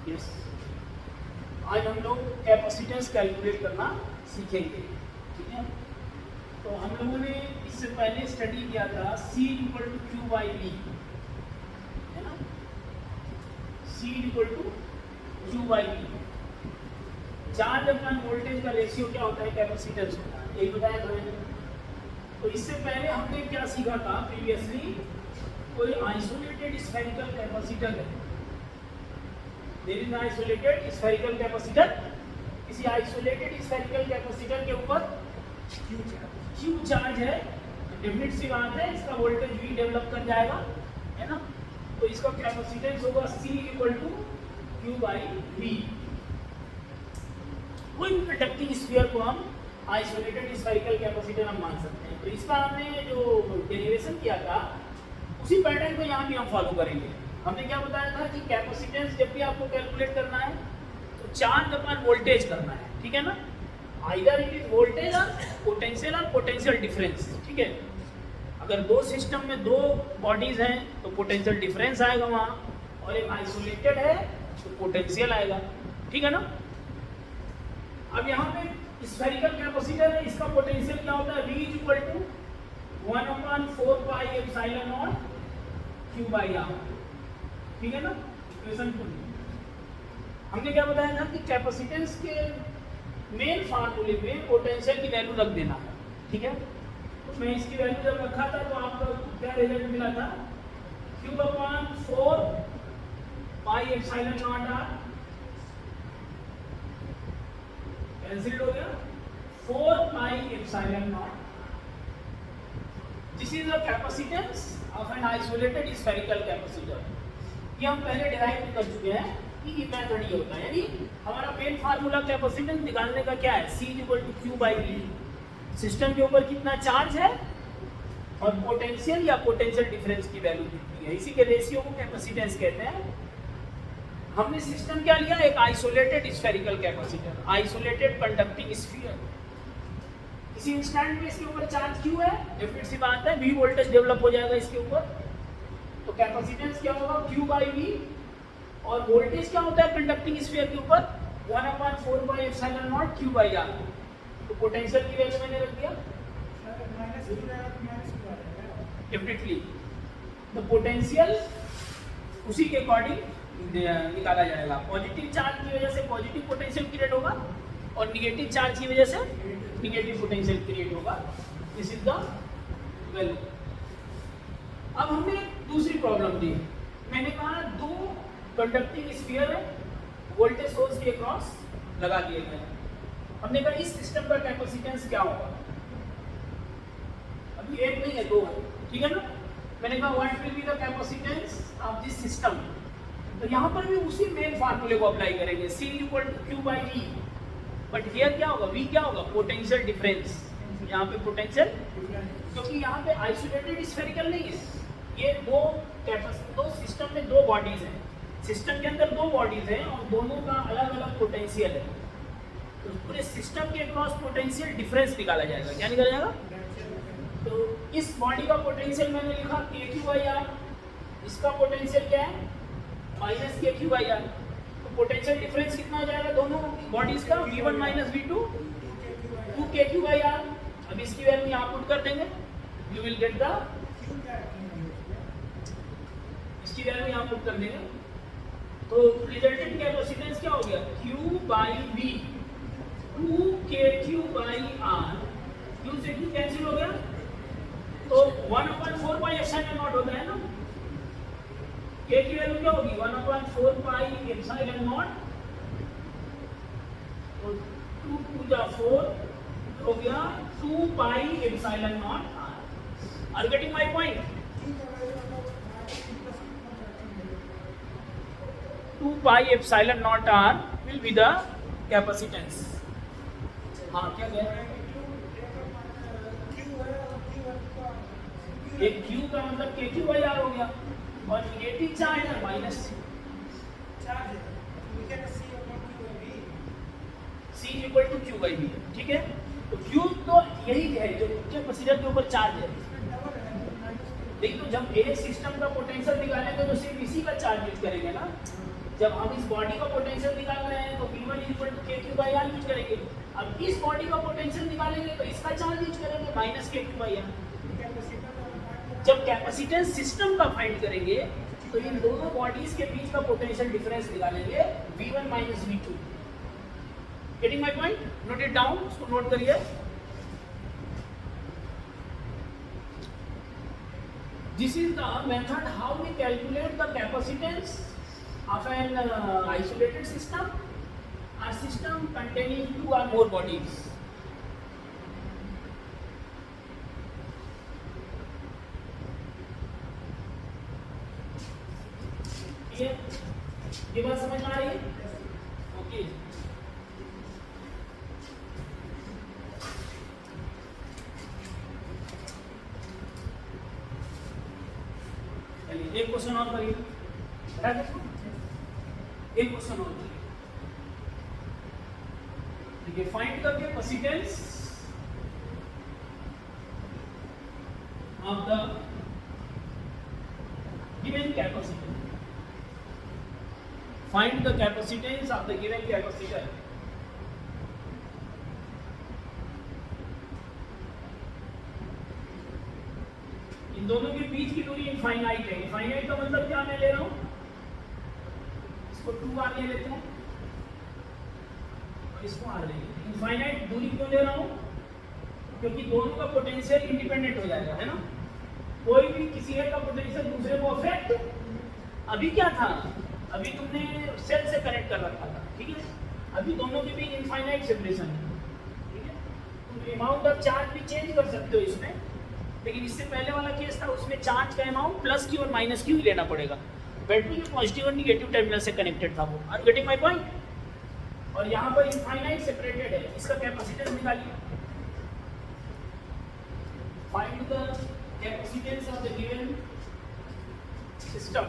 Yes, आज हम लोग कैपेसिटेंस कैलकुलेट करना सीखेंगे, ठीक है। तो हम लोगों ने इससे पहले स्टडी किया था C equal to Q by V, है ना। C equal to Q by V, charge upon voltage का रेशियो क्या होता है, कैपेसिटेंस होता है, यही बताया था मैंने। तो इससे पहले हमने क्या सीखा था प्रीवियसली, कोई आइसोलेटेड स्फेरिकल कैपेसिटर है, there is isolated spherical capacitor, किसी आइसोलेटेड स्फेरिकल कैपेसिटर के ऊपर क्यू चार्ज है, डेफिनेट सी बात है, इसका वोल्टेज V डेवलप कर जाएगा, है ना। तो इसका कैपेसिटेंस होगा C equal to Q by V. कोई कंडक्टिंग स्फीयर को हम आइसोलेटेड स्फेरिकल कैपेसिटर हम मान सकते हैं। तो इसका हमने जो डेरिवेशन किया था उसी पैटर्न को यहाँ भी हम फॉलो करेंगे। हमने क्या बताया था कि कैपेसिटेंस जब भी आपको कैलकुलेट करना है तो चार्ज अपॉन वोल्टेज करना है, ठीक है ना। आइदर इट इज वोल्टेज और पोटेंशियल डिफरेंस, ठीक है। अगर दो सिस्टम में दो बॉडीज हैं तो पोटेंशियल डिफरेंस आएगा वहाँ, और एक आइसोलेटेड है तो पोटेंशियल आएगा, ठीक है ना। अब यहाँ पे स्फेरिकल कैपेसिटर है, इसका पोटेंशियल क्या होता है, V is equal to 1/4 pi epsilon naught Q by R, ठीक है ना। इक्वेशन 2 हमने क्या बताया था कि कैपेसिटेंस के मेन फार्मूले में पोटेंशियल की वैल्यू रख देना है, ठीक है। तो मैं इसकी वैल्यू जब रखा था तो आपको क्या रिजल्ट मिला था, Q/4 पाई एप्सिलॉन नॉट R कैंसिल हो गया, 4 pi epsilon not. This is the capacitance of an isolated spherical capacitor. ये हम पहले डिराइव कर चुके हैं कि ये मेथड ये होता है, यानी हमारा मेन फार्मूला कैपेसिटेंस निकालने का क्या है, C equal to Q by V. System के ऊपर कितना चार्ज है और पोटेंशियल या पोटेंशियल डिफरेंस की वैल्यू कितनी है, इसी के रेशियो को कैपेसिटेंस कहते हैं। हमने सिस्टम क्या लिया, एक isolated spherical capacitor, isolated conducting sphere. इसी इंस्टेंट में इसके ऊपर चार्ज क्यू है, डेफिनेट सी बात है V वोल्टेज डेवलप हो जाएगा इसके ऊपर। तो कैपेसिटेंस क्या होगा, Q बाई V, और वोल्टेज क्या होता है कंडक्टिंग स्फीयर के ऊपर, 1/4 pi epsilon naught Q by R। तो पोटेंशियल की वैल्यू मैंने रख दिया, डेफिनेटली द पोटेंशियल उसी के अकॉर्डिंग निकाला जाएगा। पॉजिटिव चार्ज की वजह से पॉजिटिव पोटेंशियल क्रिएट होगा और निगेटिव चार्ज की वजह से निगेटिव पोटेंशियल क्रिएट होगा। This is the value. अब हमने दूसरी प्रॉब्लम दी, मैंने कहा दो कंडक्टिंग स्फीयर है, वोल्टेज सोर्स के क्रॉस लगा दिए गए हैं। हमने कहा इस सिस्टम का कैपेसिटेंस क्या होगा, अभी एक नहीं है, दो है, ठीक है ना। मैंने कहा what will be the capacitance of this system. तो यहाँ पर भी उसी मेन फार्मूले को अप्लाई करेंगे, C equal to Q by V. But here क्या होगा, V क्या होगा, पोटेंशियल डिफरेंस। यहाँ पे पोटेंशियल, क्योंकि यहाँ पे आइसोलेटेड स्फेरिकल नहीं है, ये दो सिस्टम में दो बॉडीज हैं, सिस्टम के अंदर दो बॉडीज हैं और दोनों का अलग अलग पोटेंशियल है। तो पूरे सिस्टम के क्रॉस पोटेंशियल डिफरेंस निकाला जाएगा। क्या निकाला जाएगा, तो इस बॉडी का पोटेंशियल मैंने लिखा KQ बाई R, इसका पोटेंशियल क्या है, माइनस KQ बाई R। तो पोटेंशियल डिफरेंस कितना हो जाएगा दोनों बॉडीज का, V1 minus V2, 2KQ by R। अब इसकी वैल्यू यहाँ पुट कर देंगे, यू विल गेट द, इसकी वैल्यू यहाँ पुट कर देंगे, तो रिजल्टेंट कैपेसिटेंस क्या हो गया, Q by V 2KQ by R। Q से Q कैंसिल हो गया, तो 1/4 पाई एप्सिलॉन नॉट होता है ना। K की वैल्यू क्या होगी, 1/4 पाई एप्सिलॉन नॉट, तो 2 × 4 हो गया 2 pi epsilon naught R। Are getting my point, 2 pi epsilon naught R will be the capacitance. हाँ क्या कह, एक Q का मतलब KQ बाई R हो गया, और निगेटिव चार्ज है माइनस चार्ज है, C equal to Q by V, ठीक है। तो Q तो यही है जो कैपेसिटर के ऊपर चार्ज है। देखिए तो जब एक सिस्टम का पोटेंशियल निकालेंगे तो सिर्फ इसी का चार्ज यूज करेंगे ना, जब हम इस बॉडी का पोटेंशियल निकाल रहे हैं तो V1 इक्वल टू के क्यू बाई आर यूज करेंगे। अब इस बॉडी का पोटेंशियल निकालेंगे तो इसका चार्ज यूज करेंगे माइनस के क्यू बाई आर। जब कैपेसिटेंस सिस्टम का फाइंड करेंगे तो इन दोनों बॉडीज के बीच का पोटेंशियल डिफरेंस निकालेंगे V1 minus V2। Getting my point? Note it down, इसको नोट करिए। This is the method how we calculate the capacitance of an isolated system, a system containing two or more bodies. ये बात समझ में आ रही है? Okay. चलिए एक क्वेश्चन और करिए। एक क्वेश्चन और करिए। ठीक है, find the capacitance of the given capacitor. Find the capacitance of the given capacitor. इन दोनों के बीच की दूरी इनफाइनाइट है। इनफाइनाइट का मतलब क्या मैं ले रहा हूं, इसको 2r ले लेते हैं और इसको r ले लेते हैं। इनफाइनाइट दूरी क्यों ले रहा हूं? क्योंकि दोनों का पोटेंशियल इंडिपेंडेंट हो जाएगा, है ना। कोई भी किसी एक का पोटेंशियल दूसरे को अफेक्ट अभी क्या था, अभी तुमने सेल से कनेक्ट कर रखा था, ठीक है। अभी दोनों के बीच इनफाइनाइट सेपरेशन है, ठीक है। तुम अमाउंट ऑफ चार्ज भी चेंज कर सकते हो इसमें, लेकिन इससे पहले वाला केस था उसमें चार्ज का अमाउंट प्लस क्यू और माइनस क्यू ही लेना पड़ेगा। बैटरी के पॉजिटिव और निगेटिव टर्मिनल से कनेक्टेड था वो। Are you getting my point? और यहाँ पर इनफाइनाइट सेपरेटेड है, इसका कैपेसिटेंस निकालिए। Find the capacitance of the given system.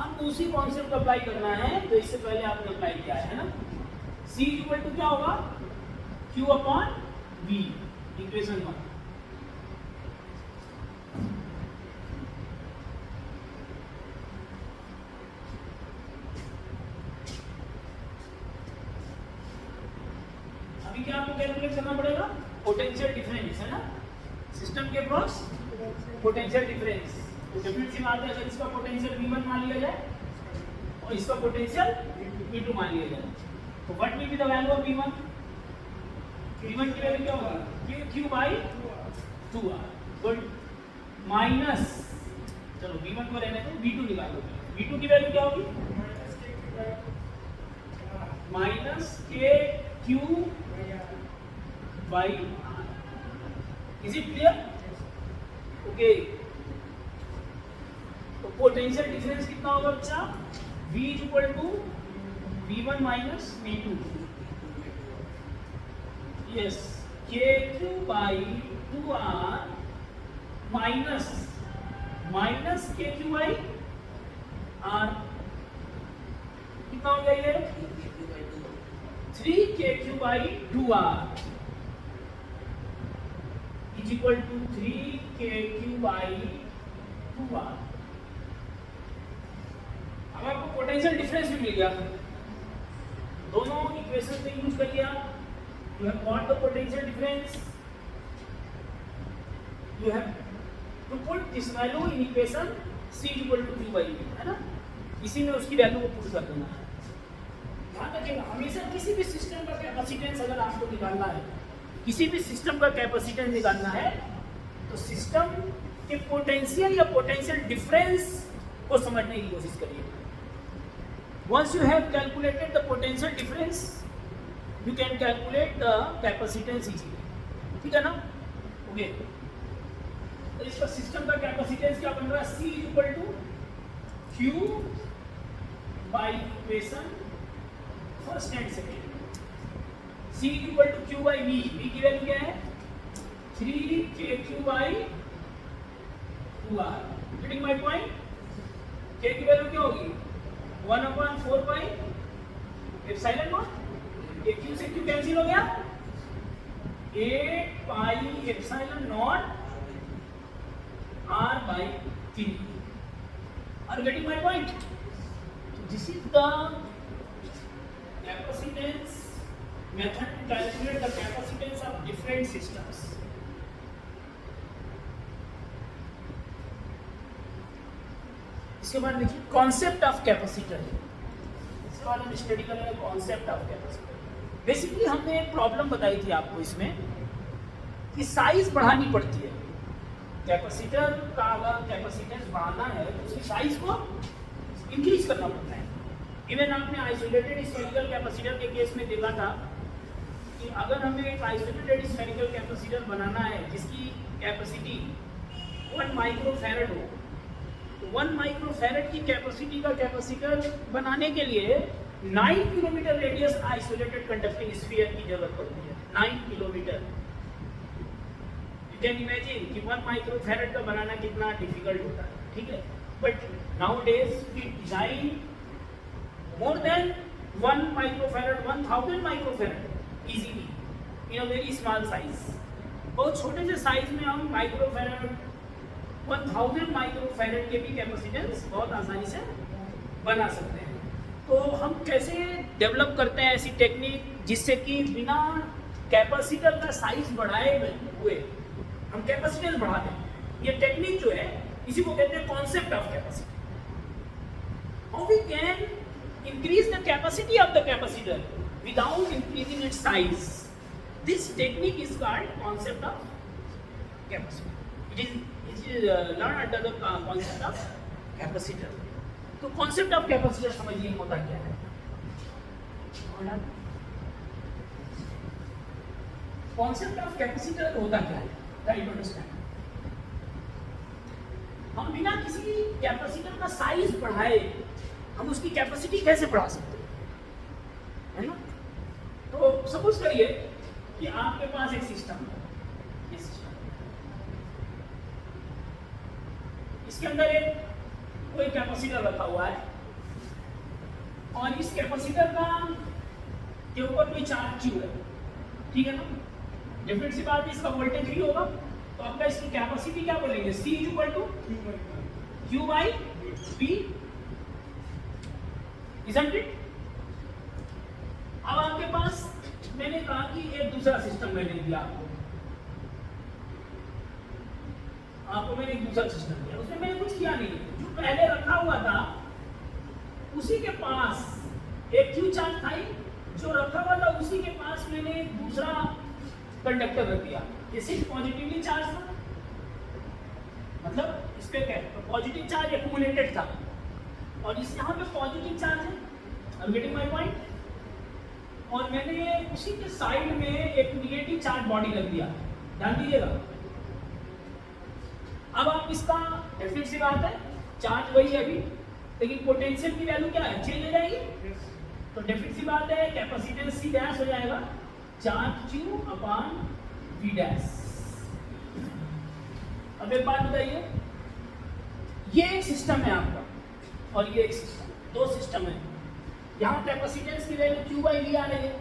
आपको उसी कॉन्सेप्ट को अप्लाई करना है तो इससे पहले आपने अप्लाई किया है ना। C इक्वल टू क्या होगा, Q अपॉन V, इक्वेशन 1। अभी क्या आपको कैलकुलेट करना पड़ेगा, पोटेंशियल डिफरेंस, है ना। सिस्टम के क्रॉस पोटेंशियल डिफरेंस। तो डेफिनेट सी बात है, अगर इसका पोटेंशियल V1 मान लिया जाए और इसका पोटेंशियल V2 मान लिया जाए तो what will be the value of V1? V1 की वैल्यू क्या होगी, Q by 2R। Good. Minus, चलो V1 को रहने दो, V2 निकाल लो। V2 की वैल्यू क्या होगी, माइनस के Q by R। Is it clear? Okay. तो पोटेंशियल डिफरेंस कितना होगा बच्चा, V equal to V1 minus V2। Yes, KQ by 2R minus minus KQ by R। कितना हो गया ये, 3KQ by 2R is equal to 3KQ by 2R। अब आपको पोटेंशियल डिफरेंस भी मिल गया, दोनों इक्वेशन से यूज कर लिया। You have got the potential difference, you have to put this value in equation C equal to Q by V, है ना। इसी में उसकी वैल्यू को पुट कर देना है। ध्यान रखिएगा, हमेशा किसी भी सिस्टम का कैपेसिटेंस अगर आपको निकालना है, किसी भी सिस्टम का कैपेसिटेंस निकालना है तो सिस्टम के पोटेंशियल या पोटेंशियल डिफरेंस को समझने की कोशिश करिए। Once you have calculated the potential difference, you can calculate the capacitance easily. ठीक है ना? Okay. तो इसका सिस्टम का कैपेसिटेंस क्या बन रहा है, C equal to Q by equation first and second, C equal to Q by V, V की वैल्यू क्या है 3KQ by 2R। Getting my point? K की वैल्यू क्या होगी 1/4 पाई एप्सिलॉन नॉट, ये Q से Q कैंसिल हो गया, 8 pi epsilon naught R by 3। Are you getting my point? So this is the capacitance method to calculate the capacitance of different systems. इसके बाद देखिए कॉन्सेप्ट ऑफ कैपेसिटर, इसके बाद हम स्टडी करेंगे कॉन्सेप्ट ऑफ कैपेसिटर। बेसिकली हमने एक problem बताई थी आपको इसमें कि साइज बढ़ानी पड़ती है, कैपेसिटर का अगर कैपेसिटेंस बढ़ाना है तो उसकी साइज को इंक्रीज करना पड़ता है। इवन आपने आइसोलेटेड स्फेरिकल कैपेसिटर के केस में देखा था कि अगर हमें एक आइसोलेटेड स्फेरिकल कैपेसिटर बनाना है जिसकी कैपेसिटी 1 माइक्रोफैरड हो, तो 1 माइक्रोफैरड की कैपेसिटी का कैपेसिटर बनाने के लिए 9 kilometre radius isolated conducting sphere की जरूरत पड़ती है। 9 किलोमीटर। कैन इमेजिन कि 1 माइक्रोफैरड का बनाना कितना डिफिकल्ट होता है, ठीक है। But nowadays we design more than 1 microfarad 1000 microfarad easily in a very small size. बहुत छोटे से साइज में हम माइक्रोफैरड 1000 माइक्रोफैरड के भी कैपेसिटेंस बहुत आसानी से बना सकते हैं। तो हम कैसे डेवलप करते हैं ऐसी टेक्निक जिससे कि बिना कैपेसिटर का साइज बढ़ाए हुए हम कैपेसिटेंस बढ़ा दें। ये टेक्निक जो है इसी को कहते हैं concept of capacitor. How we can increase the capacity of the capacitor without increasing its size, this technique is called concept of capacitor. It is learn under the concept of capacitor. तो concept of capacitor समझिए होता क्या है। Concept of capacitor होता क्या है, right understand. हम बिना किसी कैपेसिटर का साइज बढ़ाए हम उसकी कैपेसिटी कैसे बढ़ा सकते हैं, है ना। तो सपोज करिए कि आपके पास एक सिस्टम है, ये सिस्टम, इसके अंदर एक कोई कैपेसिटर रखा हुआ है और इस कैपेसिटर का के ऊपर कोई चार्ज क्यू है, ठीक है ना। डिफरेंट सी बात है, इसका वोल्टेज भी होगा, तो आपका इसकी कैपेसिटी क्या बोलेंगे, C equal to Q by V, isn't it. अब आपके पास मैंने कहा कि एक दूसरा सिस्टम मैंने दिया आपको मैंने एक दूसरा सिस्टम दिया, उसमें मैंने कुछ किया नहीं, जो पहले रखा हुआ था उसी के पास एक Q चार्ज था, जो रखा हुआ था उसी के पास मैंने एक दूसरा कंडक्टर रख दिया, ये सिर्फ पॉजिटिवली चार्ज था, मतलब इस पे क्या पॉजिटिव चार्ज एक्यूमुलेटेड था और इस यहाँ पे पॉजिटिव चार्ज है। I am getting my point. और मैंने उसी के साइड में एक निगेटिव चार्ज बॉडी रख दिया, ध्यान दीजिएगा। अब आप इसका डेफिनेट सी बात है, चार्ज वही है अभी, लेकिन पोटेंशियल की वैल्यू क्या है, चेंज हो जाएगी। तो डेफिनेट सी बात है कैपेसिटेंस C डैश हो जाएगा charge Q upon V dash. अब एक बात बताइए, ये एक सिस्टम है आपका और ये एक सिस्टम, दो सिस्टम है। यहाँ कैपेसिटेंस की वैल्यू Q बाई V आ रही है,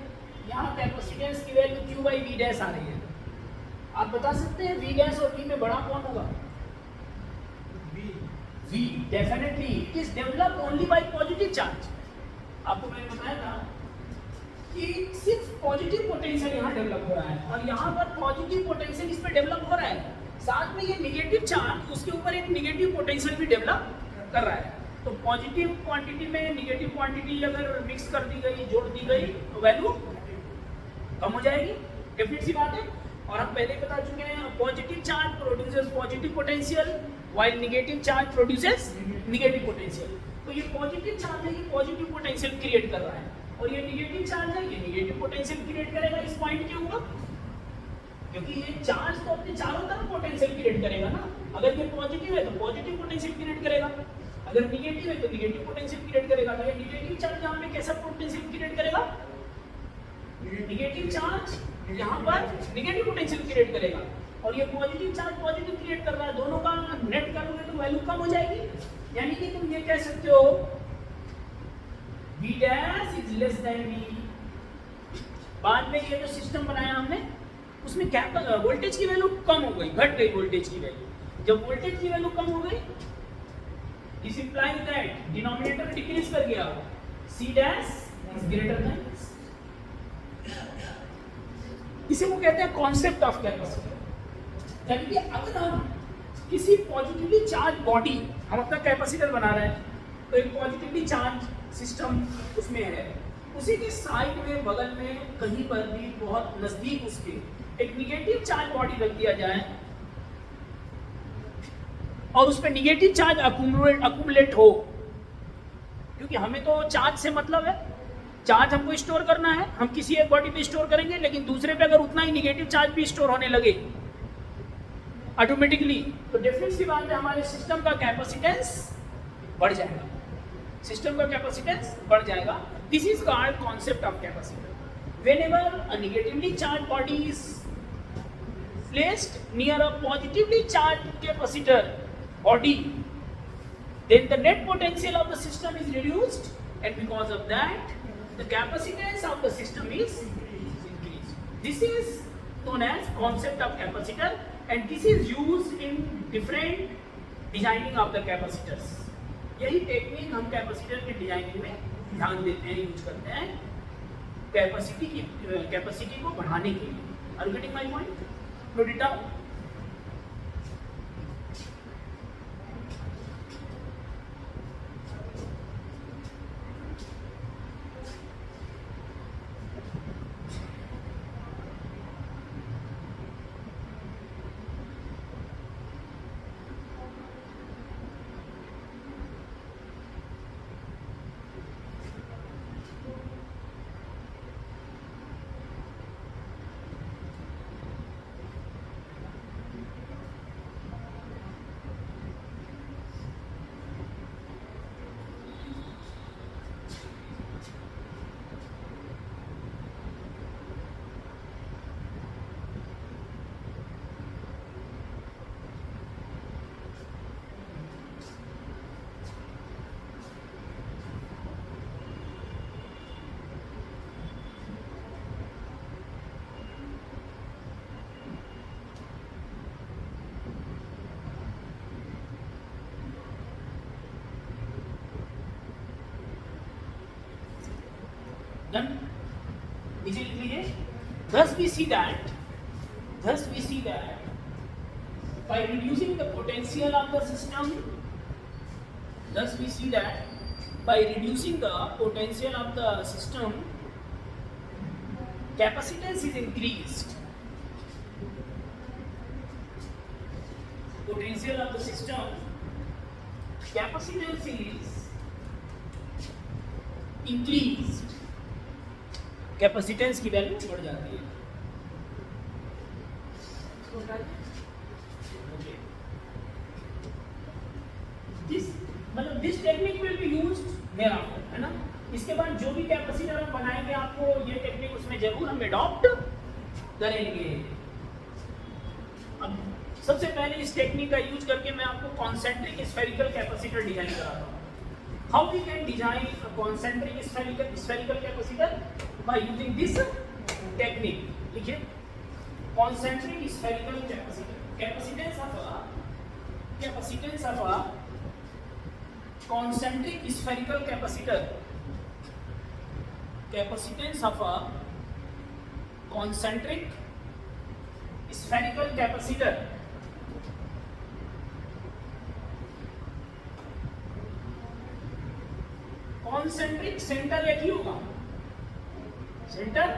यहाँ कैपेसिटेंस की value Q by V dash आ रही है। आप बता सकते हैं V डैश और V में बड़ा कौन होगा? V definitely it is developed only by positive charge. आपको मैंने बताया था कि सिर्फ पॉजिटिव पोटेंशियल यहाँ डेवलप हो रहा है और यहाँ पर पॉजिटिव पोटेंशियल इस पे डेवलप हो रहा है, साथ में ये नेगेटिव चार्ज उसके ऊपर एक नेगेटिव पोटेंशियल भी डेवलप कर रहा है। तो पॉजिटिव क्वांटिटी में नेगेटिव क्वांटिटी अगर मिक्स कर दी गई, जोड़ दी गई, तो वैल्यू कम हो जाएगी, डेफिनेट सी बात है। और हम पहले बता चुके हैं positive charge produces positive potential while negative charge produces negative potential. तो ये पॉजिटिव चार्ज है, ये पॉजिटिव पोटेंशियल क्रिएट कर रहा है और ये नेगेटिव चार्ज है, ये नेगेटिव पोटेंशियल क्रिएट करेगा इस पॉइंट के ऊपर, क्योंकि ये चार्ज तो अपने चारों तरफ पोटेंशियल क्रिएट करेगा ना। अगर ये पॉजिटिव है तो पॉजिटिव पोटेंशियल क्रिएट करेगा, अगर निगेटिव है तो निगेटिव पोटेंशियल क्रिएट करेगा। तो ये निगेटिव चार्ज यहाँ पे कैसा पोटेंशियल क्रिएट करेगा, निगेटिव चार्ज यहाँ पर निगेटिव पोटेंशियल क्रिएट करेगा, और ये पॉजिटिव चार्ज पॉजिटिव क्रिएट कर रहा है, दोनों का नेट करोगे तो वैल्यू कम हो जाएगी। यानी कि तुम ये कह सकते हो V dash is less than V। बाद में ये जो सिस्टम बनाया हमने उसमें क्या वोल्टेज की वैल्यू कम हो गई, घट गई वोल्टेज की वैल्यू। जब वोल्टेज की वैल्यू कम हो गई, this implies that denominator decrease कर गया, C dash is greater than. इसे वो कहते हैं कॉन्सेप्ट ऑफ कैपेसिटर। यानी कि अगर हम किसी पॉजिटिवली चार्ज बॉडी, हम अपना कैपेसिटर बना रहे हैं, तो एक पॉजिटिवली चार्ज सिस्टम उसमें है, उसी के साइड में बगल में कहीं पर भी बहुत नजदीक उसके एक निगेटिव चार्ज बॉडी रख दिया जाए और उस पर निगेटिव चार्ज अकुमुलेट हो, क्योंकि हमें तो चार्ज से मतलब है, चार्ज हमको स्टोर करना है, हम किसी एक बॉडी पे स्टोर करेंगे, लेकिन दूसरे पे अगर उतना ही निगेटिव चार्ज भी स्टोर होने लगे ऑटोमेटिकली, तो डेफिनेट सी बात है हमारे सिस्टम का कैपेसिटेंस बढ़ जाएगा, सिस्टम का कैपेसिटेंस बढ़ जाएगा। This is called concept of capacitor. Whenever a negatively charge body is placed near a positively charged capacitor body, then the net potential of the system is reduced, and because of that the capacitance of the system is increased. This is known as concept of capacitor, and this is used in different designing of the capacitors. यही technique हम capacitor के designing में ध्यान देते हैं, use करते हैं capacity को बढ़ाने के लिए। Are you getting my point? Note it down. Done? इसे लिख लीजिए। Thus we see that by reducing the potential of the system, capacitance is increased. Potential of the system, capacitance is increased. Capacitance की value बढ़ जाती है। This technique will be used thereafter, है ना। इसके बाद जो भी कैपेसिटर हम बनाएंगे, आपको ये टेक्निक उसमें जरूर हम अडॉप्ट करेंगे। अब सबसे पहले इस टेक्निक का यूज करके मैं आपको कॉन्सेंट्रिक स्फेरिकल कैपेसिटर डिजाइन कराता हूँ। How we can design a concentric spherical capacitor by using this technique. लिखिए concentric spherical capacitor. Capacitance of a concentric spherical capacitor. Capacitance of a concentric spherical capacitor. Concentric center एक ही होगा, centre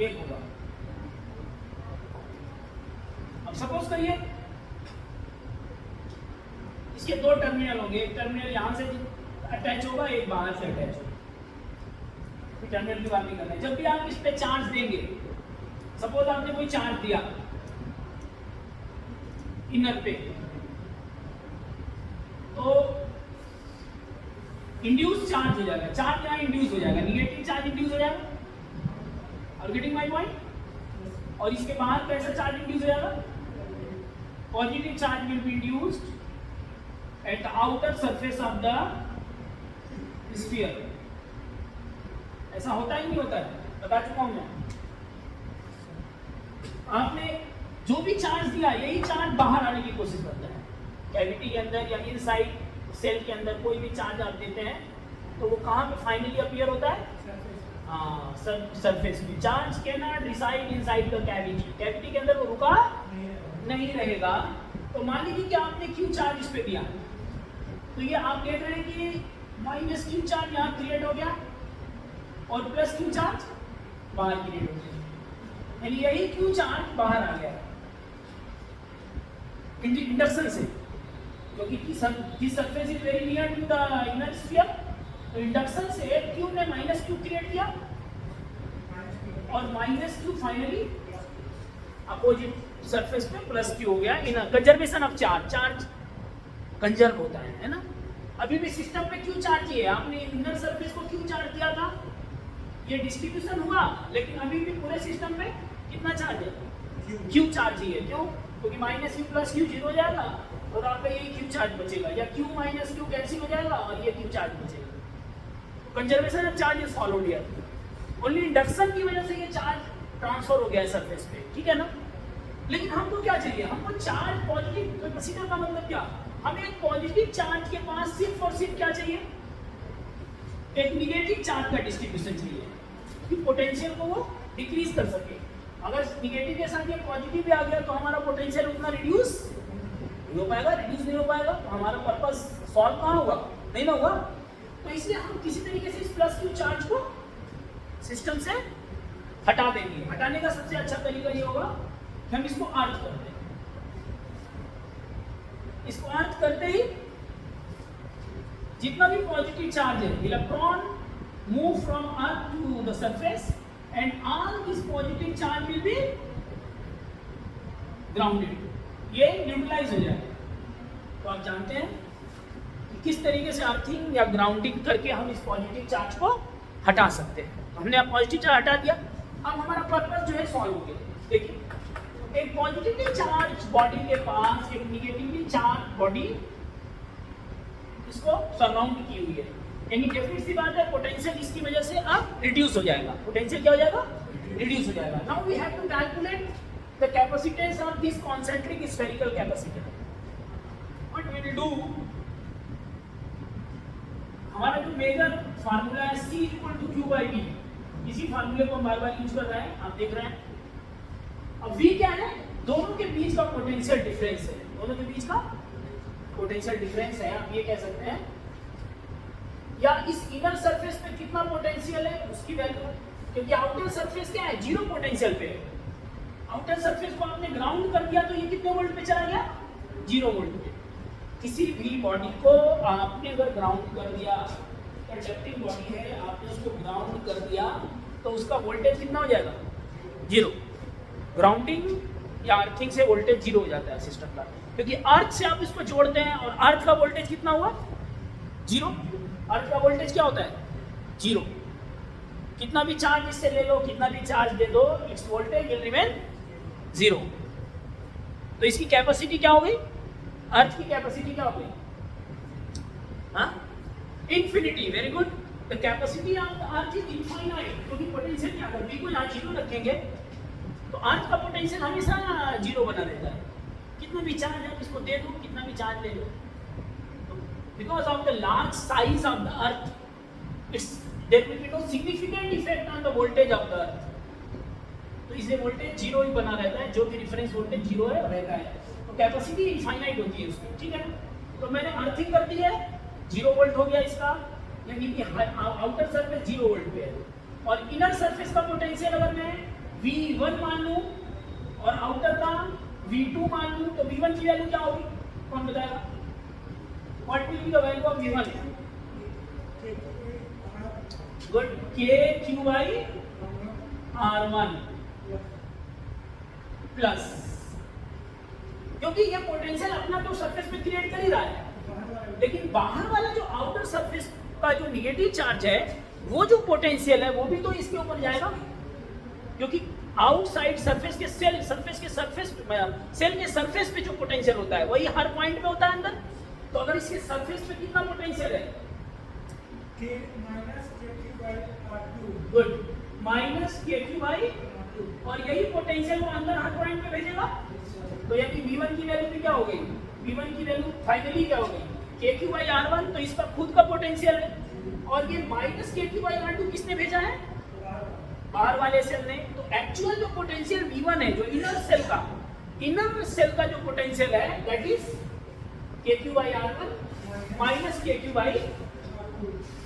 एक होगा। अब suppose करिए इसके दो terminal होंगे, एक टर्मिनल यहां से अटैच होगा, एक बाहर से अटैच होगा। टर्मिनल की बात नहीं करना है। जब भी आप इस पे चार्ज देंगे, सपोज आपने कोई चार्ज दिया इनर पे, तो इंड्यूस चार्ज हो जाएगा, चार्ज यहाँ इंड्यूस हो जाएगा, निगेटिव चार्ज इंड्यूस हो जाएगा। Are getting my point? और इसके बाहर कैसा चार्ज इंड्यूस हो जाएगा? Positive charge will be induced at the outer surface of the sphere. ऐसा होता ही नहीं होता है, बता चुका हूं मैं। आपने जो भी चार्ज दिया यही चार्ज बाहर आने की कोशिश करता है। कैविटी के अंदर या इनसाइड सेल के अंदर कोई भी चार्ज आप देते हैं तो वो कहाँ पे फाइनली अपीयर होता है? हाँ, सरफेस में। Charge can not reside inside the cavity, cavity के अंदर वो रुका नहीं रहेगा। तो मान लीजिए कि आपने क्यू चार्ज इस पे दिया, तो ये आप देख रहे हैं कि माइनस क्यू चार्ज यहाँ क्रिएट हो गया और प्लस क्यू चार्ज बाहर क्रिएट हो गया, यानी यही क्यू चार्ज बाहर आ गया इंडक्शन से, क्योंकि this surface is very near to the inner sphere. तो इंडक्शन से क्यू ने माइनस क्यू क्रिएट किया और minus Q finally opposite surface पे प्लस क्यू हो गया। In conservation of charge, charge conserve होता है ना। अभी भी सिस्टम पे क्यू चार्ज ही है, आपने इनर सरफेस को क्यू चार्ज दिया था, ये डिस्ट्रीब्यूशन हुआ, लेकिन अभी भी पूरे सिस्टम पे कितना चार्ज है? क्यू चार्ज ही है। क्यों? क्योंकि माइनस क्यू प्लस क्यू 0 हो जाएगा और आपका ये क्यू चार्ज बचेगा, या क्यू माइनस क्यू कैंसिल हो जाएगा और ये क्यू चार्ज बचेगा। Conservation of charge is followed here. Only induction की वजह से ये चार्ज ट्रांसफर हो गया है सरफेस पे, ठीक है ना। लेकिन हमको क्या चाहिए? हमको चार्ज पॉजिटिव कैपेसिटर का मतलब क्या? हमें एक पॉजिटिव चार्ज के पास सिर्फ और सिर्फ क्या चाहिए? एक निगेटिव चार्ज का डिस्ट्रीब्यूशन चाहिए कि पोटेंशियल को वो डिक्रीज कर सके। अगर निगेटिव के साथ ये पॉजिटिव भी आ गया तो हमारा पोटेंशियल उतना रिड्यूस नहीं हो पाएगा, रिड्यूस नहीं हो पाएगा तो हमारा पर्पस सॉल्व कहाँ होगा? नहीं ना होगा। तो इसलिए हम किसी तरीके से इस प्लस क्यू चार्ज को सिस्टम से हटा देंगे। हटाने का सबसे अच्छा तरीका ये होगा कि हम इसको अर्थ कर दें। इसको अर्थ करते ही जितना भी पॉजिटिव चार्ज है, electron move from earth to the surface and all this positive charge will be grounded, ये न्यूट्रलाइज हो जाएगा। तो आप जानते हैं कि किस तरीके से अर्थिंग या ग्राउंडिंग करके हम इस पॉजिटिव चार्ज को हटा सकते हैं। हमने अब पॉजिटिव चार्ज हटा दिया, अब हमारा पर्पस जो है सॉल्व हो गया। देखिए, एक पॉजिटिवली चार्ज बॉडी के पास एक निगेटिवली चार्ज बॉडी इसको सराउंड की हुई है, यानी डेफिनेट सी बात है पोटेंशियल इसकी वजह से अब रिड्यूस हो जाएगा। पोटेंशियल क्या हो जाएगा? रिड्यूस हो जाएगा। Now we have to calculate the capacitance of this concentric spherical capacitor. What we will do, हमारा जो मेजर फार्मूला है C = Q/V, इसी फार्मूले को हम बार-बार यूज कर रहे हैं, आप देख रहे हैं। अब V क्या है? दोनों के बीच का पोटेंशियल डिफरेंस है, दोनों के बीच का पोटेंशियल डिफरेंस है, आप ये कह सकते हैं। या इस इनर सरफेस पे कितना पोटेंशियल है उसकी वैल्यू, क्योंकि आउटर सरफेस क्या है? 0 पोटेंशियल पे है। आउटर सरफेस को आपने ग्राउंड कर दिया तो ये कितने वोल्ट पे चला गया? 0 वोल्ट पे। किसी भी बॉडी को आपने अगर ग्राउंड कर दिया, कंडक्टिंग बॉडी है, आपने उसको ग्राउंड कर दिया तो उसका वोल्टेज कितना हो जाएगा? 0। ग्राउंडिंग या अर्थिंग से वोल्टेज 0 हो जाता है सिस्टम का, क्योंकि अर्थ से आप इसको जोड़ते हैं और अर्थ का वोल्टेज कितना हुआ? 0। अर्थ का वोल्टेज क्या होता है? 0। कितना भी चार्ज इससे ले लो, कितना भी चार्ज दे दो, इट्स वोल्टेज विल रिमेन 0। तो इसकी कैपेसिटी क्या हो गई? अर्थ की कैपेसिटी क्या हो गई? हाँ, infinity. Very good. The capacity of the earth is infinite, क्योंकि पोटेंशियल क्या होगा? V को यहाँ 0 रखेंगे तो अर्थ का पोटेंशियल हमेशा 0 बना रहता है। कितना भी चार्ज है इसको दे दो, कितना भी चार्ज ले लो, because of the large size of the earth, it's there will be no significant effect on the voltage of the earth. तो इसलिए वोल्टेज 0 ही बना रहता है, जो भी रिफरेंस वोल्टेज 0 है रहता है। तो कैपेसिटी इनफाइनाइट होती है उसकी, ठीक है। तो मैंने अर्थिंग कर दी है, 0 वोल्ट हो गया इसका, यानी कि आउटर सरफेस 0 वोल्ट पे है। और इनर सरफेस का पोटेंशियल अगर मैं V1 मान लूं और आउटर का V2 मान लूं तो V1 की वैल्यू क्या होगी? कौन बताएगा? What will be the value of V1? Good, KQ/R1 plus, क्योंकि ये पोटेंशियल अपना तो सरफेस पे क्रिएट कर ही रहा है, लेकिन बाहर वाला जो आउटर सरफेस का जो निगेटिव चार्ज है, वो जो पोटेंशियल है वो भी तो इसके ऊपर जाएगा, क्योंकि आउटसाइड सरफेस के सेल के सरफेस पे जो पोटेंशियल होता है वही हर पॉइंट पे होता है अंदर। तो अगर इसके सरफेस पे कितना पोटेंशियल है, गुड, माइनस KQ बाई, और यही पोटेंशियल वो अंदर हर पॉइंट पे भेजेगा। तो यानी V1 की वैल्यू भी क्या हो गई, V1 की वैल्यू फाइनली क्या हो गई, KQ बाई R1, तो इसका खुद का पोटेंशियल है, और ये माइनस KQ बाई R2 किसने भेजा है, बाहर वाले सेल ने। तो एक्चुअल जो पोटेंशियल V1 है, जो इनर सेल का जो पोटेंशियल है, that is KQ by R1 minus KQ by,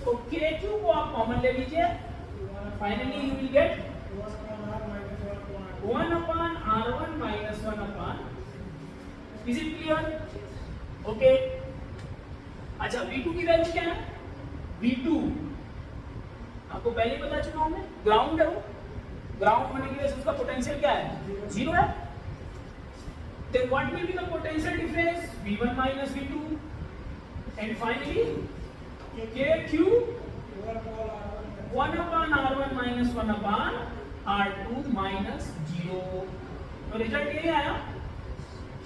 तो KQ को आप कॉमन ले लीजिए, finally you will get 1 upon R1 minus 1 upon, is it clear? Okay. अच्छा, V2 की वैल्यू क्या है, V2 आपको पहले ही बता चुका हूं मैं, ग्राउंड है वो, ग्राउंड होने की वजह से उसका पोटेंशियल क्या है, 0 है। Then what will be the potential difference, V1 minus V2, and finally KQ 1 upon R1 minus 1 upon R2 minus 0। तो रिजल्ट ये आया,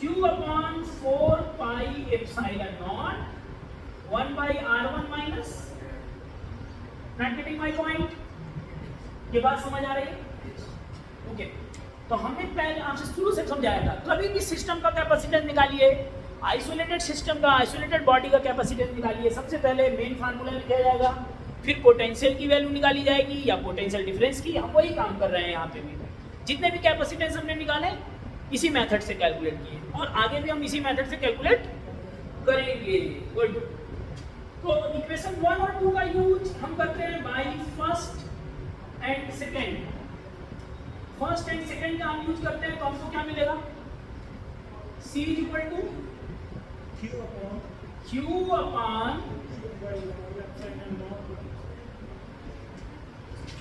Q upon 4 pi epsilon naught 1 by R1 minus, not getting my point? ये बात समझ आ रही है? Okay, तो हमने पहले आपसे शुरू से समझाया था, कभी भी सिस्टम का कैपेसिटेंस निकालिए, आइसोलेटेड सिस्टम का, आइसोलेटेड बॉडी का कैपेसिटेंस निकालिए, सबसे पहले मेन फार्मूला लिखा जाएगा, फिर पोटेंशियल की वैल्यू निकाली जाएगी या पोटेंशियल डिफरेंस की। हम वही काम कर रहे हैं यहाँ पे भी, जितने भी कैपेसिटेंस हमने निकाले इसी मेथड से कैलकुलेट किए, और आगे भी हम इसी मेथड से कैलकुलेट करेंगे। गुड, तो इक्वेशन 1 और 2 का यूज हम करते हैं by first and second. First and second का हम यूज करते हैं, तो हमको क्या मिलेगा, C is equal to Q upon Q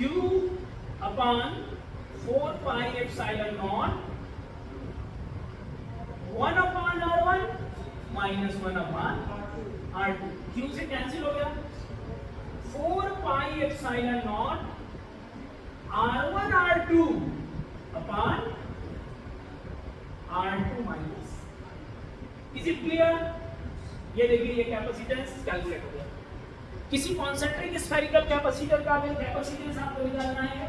upon 4 pi epsilon naught 1 upon R1 minus 1 upon R2। Q से कैंसिल हो गया, 4 pi epsilon naught R1 R2 upon R2 minus, is it clear? ये देखिए, ये कैपेसिटेंस कैलकुलेट हो गया। किसी concentric spherical capacitor का भी कैपेसिटेंस आपको निकालना है,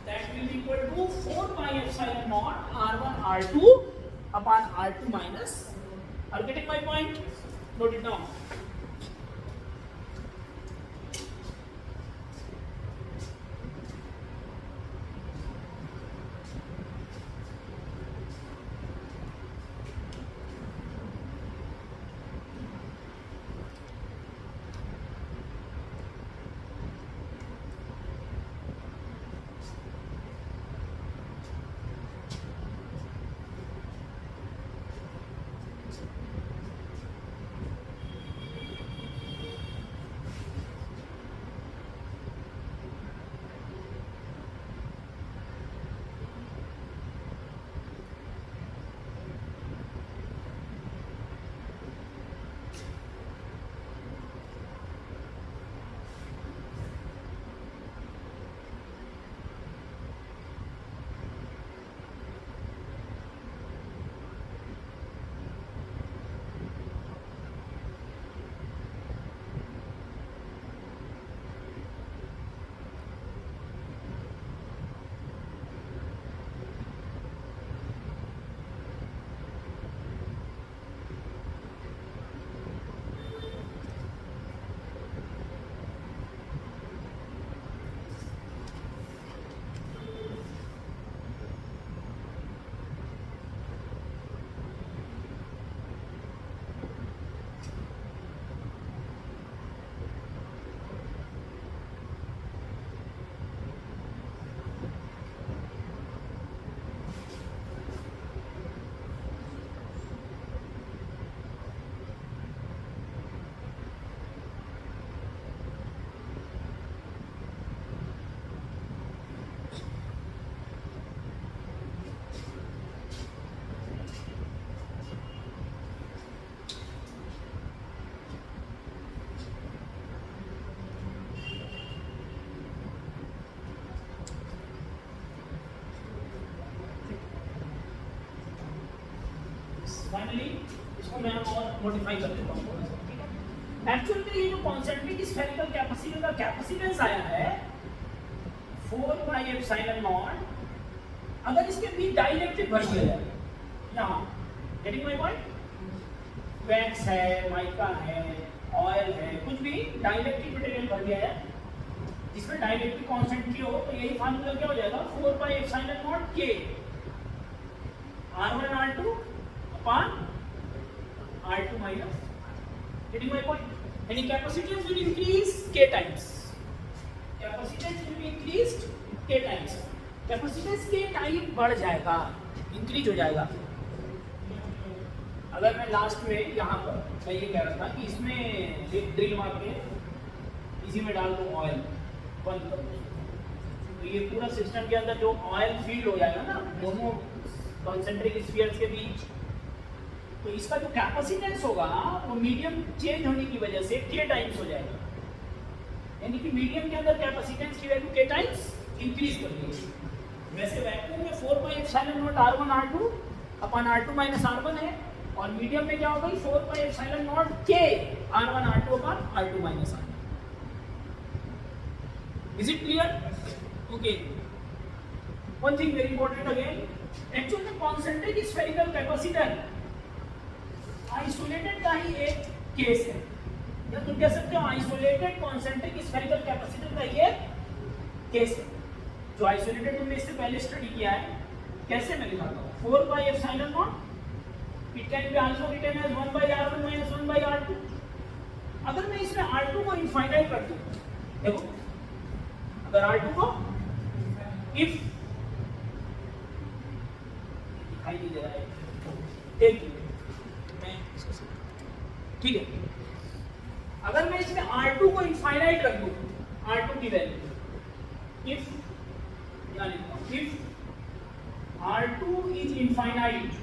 that will be equal to 4 pi epsilon naught R1 R2 upon R2 minus, are you getting my point? Note it down. Finally इसको मैं और मॉडिफाई कर देता हूँ थोड़ा सा, ठीक है। एक्चुअल में ये जो कॉन्सेंट्रिक स्फेरिकल कैपेसिटर का कैपेसिटेंस आया है 4 पाई एप्सिलॉन नॉट, अगर इसके बीच डाइलेक्ट्रिक भर दिया जाए यहाँ, गेटिंग माय पॉइंट, वैक्स है, माइका है, ऑयल है, कुछ भी डाइलेक्ट्रिक मटेरियल भर दिया है जिसमें डाइलेक्ट्रिक कांस्टेंट की हो, तो यही फार्मूला क्या हो जाएगा 4 pi epsilon nought k r1 r2 upon r2 minus, getting my point? Any capacitance will increase k times, capacitance will be increased k times, capacitance के टाइम बढ़ जाएगा, इंक्रीज हो जाएगा। अगर मैं लास्ट में यहाँ पर मैं ये कह रहा था कि इसमें एक ड्रिल मार के इसी में डाल दूँ ऑयल, बंद कर दूँ, तो ये पूरा सिस्टम के अंदर जो ऑयल फील्ड हो जाएगा ना दोनों कॉन्सेंट्रिक स्फीयर्स के बीच, तो इसका जो कैपेसिटेंस होगा वो मीडियम चेंज होने की वजह से k टाइम्स हो जाएगा, यानी कि मीडियम के अंदर कैपेसिटेंस की वैल्यू k टाइम्स इंक्रीज कर देगी। वैसे वैक्यूम में 4 pi epsilon nought r1 r2 अपन r2 माइनस r1 है, और मीडियम में क्या होगा 4 pi epsilon nought k r1 r2 upon r2 minus r1। Is it clear? Okay, one thing very important again, actual में कॉन्सेंट्रिक स्फेरिकल कैपेसिटर आइसोलेटेड का ही एक case है, या तुम कह सकते हो आइसोलेटेड कॉन्सेंट्रिक स्फेरिकल कैपेसिटर का ये केस है। जो आइसोलेटेड तुमने इससे पहले स्टडी किया है, कैसे मैं दिखाता हूँ, 4 by epsilon naught, it can be also written as 1 by r1 minus 1 by r2। अगर मैं इसमें r2 को इनफाइनाइट कर दूं, देखो अगर r2 को इफ दिखाई नहीं दे रहा है, एक मैं ठीक है, अगर मैं इसमें r2 को इनफाइनाइट रख दूं, r2 की value if if R2 is infinite,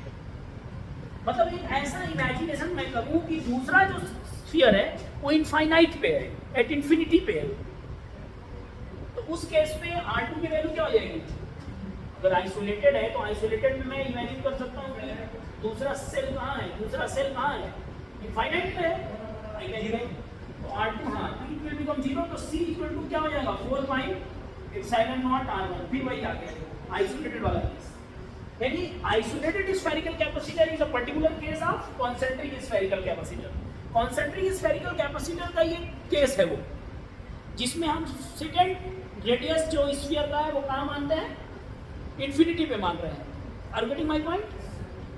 मतलब एक ऐसा इमेजिनेशन मैं करूं कि दूसरा जो स्फीयर है वो इनफाइनाइट पे है, एट इंफिनिटी पे है, तो उस केस में R2 की वैल्यू क्या हो जाएगी? अगर आइसोलेटेड है तो आइसोलेटेड में मैं इमेजिन कर सकता हूँ दूसरा सेल कहाँ है, दूसरा सेल कहाँ है, इनफाइनाइट पे है, आई कैन, तो R2 हाँ इट विल बिकम 0, तो C इक्वल टू क्या हो जाएगा 4 पाई एप्सिलॉन नॉट r1, फिर वही आ गया आइसोलेटेड वाला केस, यानी isolated spherical capacitor is a particular case of concentric spherical capacitor. Concentric spherical capacitor का ये केस है वो जिसमें हम सेकेंड रेडियस जो स्फीयर का है वो कहाँ मानते हैं, इंफिनिटी पे मान रहे हैं। Are getting my point?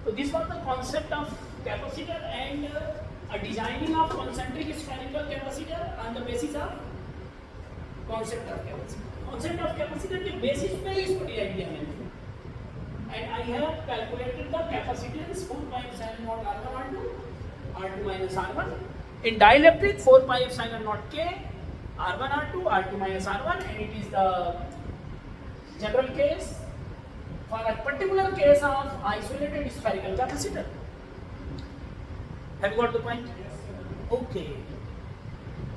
तो this was the concept of capacitor and a designing of concentric spherical capacitor on the basis of concept of capacitor. Concept of capacitor के बेसिस पे ही इसको डिजाइन किया मैंने, and I have calculated the capacitance 4 pi epsilon nought r1 r2 r2 minus r1, in dielectric 4 pi epsilon nought k r1 r2 r2 minus r1, and it is the general case for a particular case of isolated spherical capacitor. Have you got the point? Okay.